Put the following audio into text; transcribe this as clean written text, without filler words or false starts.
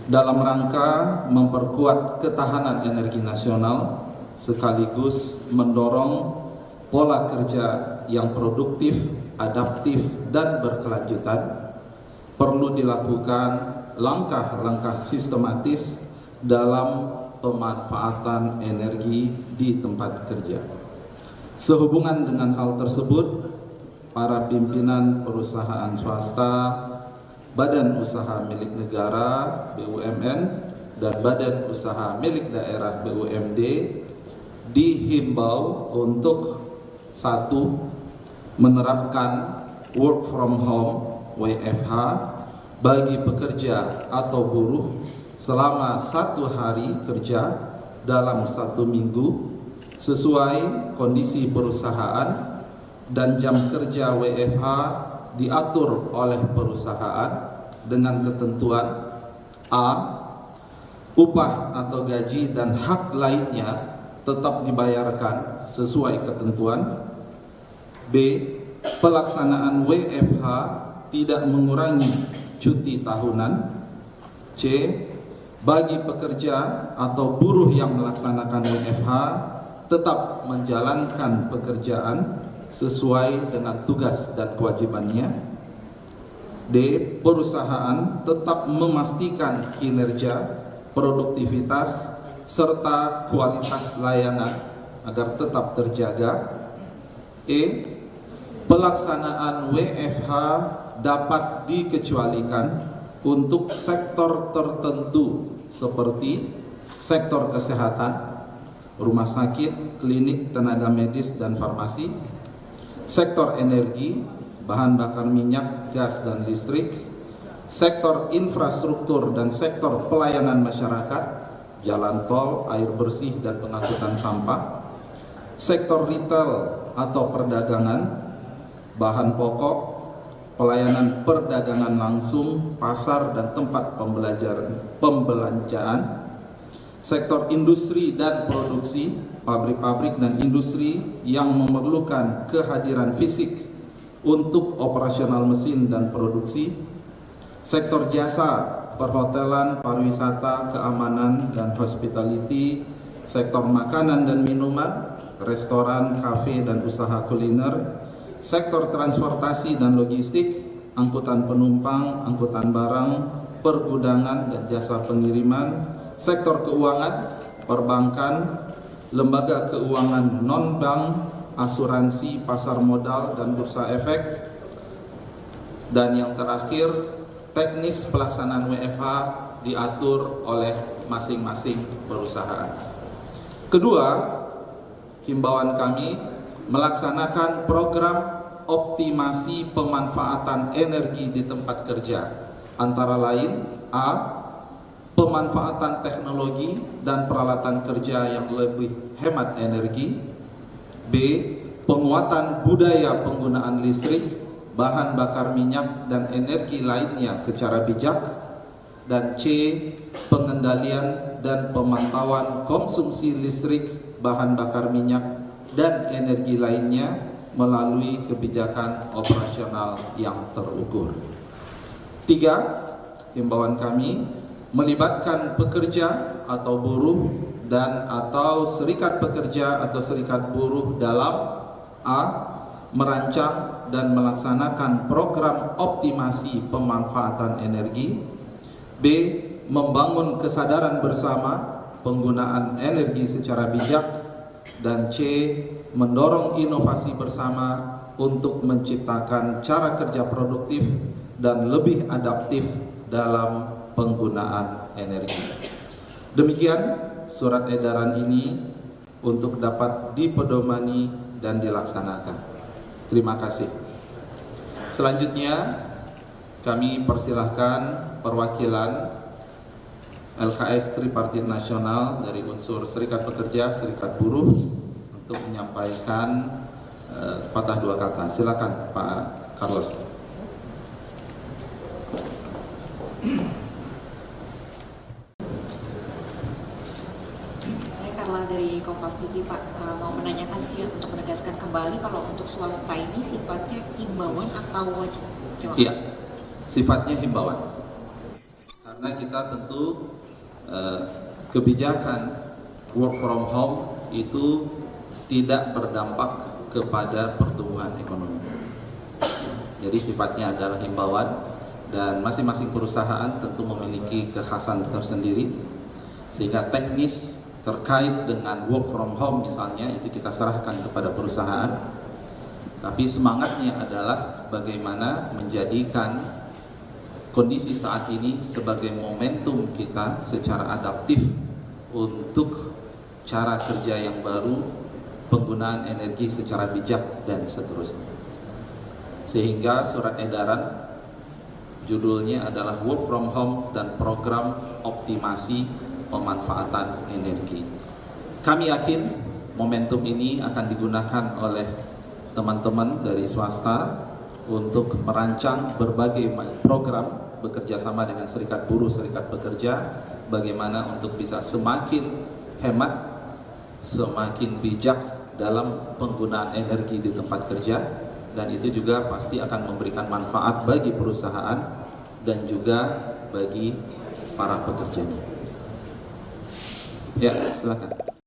dalam rangka memperkuat ketahanan energi nasional sekaligus mendorong pola kerja yang produktif, adaptif, dan berkelanjutan, perlu dilakukan langkah-langkah sistematis dalam pemanfaatan energi di tempat kerja. Sehubungan dengan hal tersebut, para pimpinan perusahaan swasta, badan usaha milik negara BUMN, dan badan usaha milik daerah BUMD dihimbau untuk 1. Menerapkan work from home WFH bagi pekerja atau buruh selama 1 hari kerja dalam 1 minggu sesuai kondisi perusahaan, dan jam kerja WFH diatur oleh perusahaan dengan ketentuan A. Upah atau gaji dan hak lainnya tetap dibayarkan sesuai ketentuan. B. Pelaksanaan WFH tidak mengurangi cuti tahunan. C. Bagi pekerja atau buruh yang melaksanakan WFH tetap menjalankan pekerjaan sesuai dengan tugas dan kewajibannya. D. Perusahaan tetap memastikan kinerja, produktivitas, serta kualitas layanan agar tetap terjaga. E. Pelaksanaan WFH dapat dikecualikan untuk sektor tertentu seperti sektor kesehatan, rumah sakit, klinik, tenaga medis, dan farmasi, sektor energi, bahan bakar minyak, gas, dan listrik, sektor infrastruktur dan sektor pelayanan masyarakat, jalan tol, air bersih, dan pengangkutan sampah, sektor retail atau perdagangan, bahan pokok, pelayanan perdagangan langsung, pasar, dan tempat pembelanjaan, sektor industri dan produksi, pabrik-pabrik dan industri yang memerlukan kehadiran fisik untuk operasional mesin dan produksi, sektor jasa, perhotelan, pariwisata, keamanan, dan hospitality, sektor makanan dan minuman, restoran, kafe, dan usaha kuliner, sektor transportasi dan logistik, angkutan penumpang, angkutan barang, pergudangan, dan jasa pengiriman, sektor keuangan, perbankan, lembaga keuangan non-bank, asuransi, pasar modal, dan bursa efek, dan yang terakhir, teknis pelaksanaan WFH diatur oleh masing-masing perusahaan. Kedua, himbauan kami melaksanakan program optimasi pemanfaatan energi di tempat kerja, antara lain A. Pemanfaatan teknologi dan peralatan kerja yang lebih hemat energi. B. Penguatan budaya penggunaan listrik, bahan bakar minyak, dan energi lainnya secara bijak. Dan C. Pengendalian dan pemantauan konsumsi listrik, bahan bakar minyak, dan energi lainnya melalui kebijakan operasional yang terukur. 3. Himbauan kami melibatkan pekerja atau buruh dan atau serikat pekerja atau serikat buruh dalam A. Merancang dan melaksanakan program optimasi pemanfaatan energi. B. Membangun kesadaran bersama penggunaan energi secara bijak. Dan C. Mendorong inovasi bersama untuk menciptakan cara kerja produktif dan lebih adaptif dalam penggunaan energi. Demikian surat edaran ini untuk dapat dipedomani dan dilaksanakan. Terima kasih. Selanjutnya kami persilahkan perwakilan LKS Tripartit Nasional dari unsur Serikat Pekerja, Serikat Buruh untuk menyampaikan sepatah dua kata. Silakan Pak Carlos. Dari Kompas TV, Pak, mau menanyakan sih untuk menegaskan kembali kalau untuk swasta ini sifatnya himbauan atau wajib? Iya, sifatnya himbauan karena kita kita tentu kebijakan work from home itu tidak berdampak kepada pertumbuhan ekonomi. Jadi sifatnya adalah himbauan, dan masing-masing perusahaan tentu memiliki kekhasan tersendiri, sehingga teknis terkait dengan work from home misalnya itu kita serahkan kepada perusahaan, tapi semangatnya adalah bagaimana menjadikan kondisi saat ini sebagai momentum kita secara adaptif untuk cara kerja yang baru, penggunaan energi secara bijak, dan seterusnya. Sehingga surat edaran judulnya adalah Work from Home dan Program Optimasi Pemanfaatan Energi. Kami yakin momentum ini akan digunakan oleh teman-teman dari swasta untuk merancang berbagai program bekerja sama dengan serikat buruh, serikat pekerja, bagaimana untuk bisa semakin hemat, semakin bijak dalam penggunaan energi di tempat kerja, dan itu juga pasti akan memberikan manfaat bagi perusahaan dan juga bagi para pekerjanya. Ya, silakan.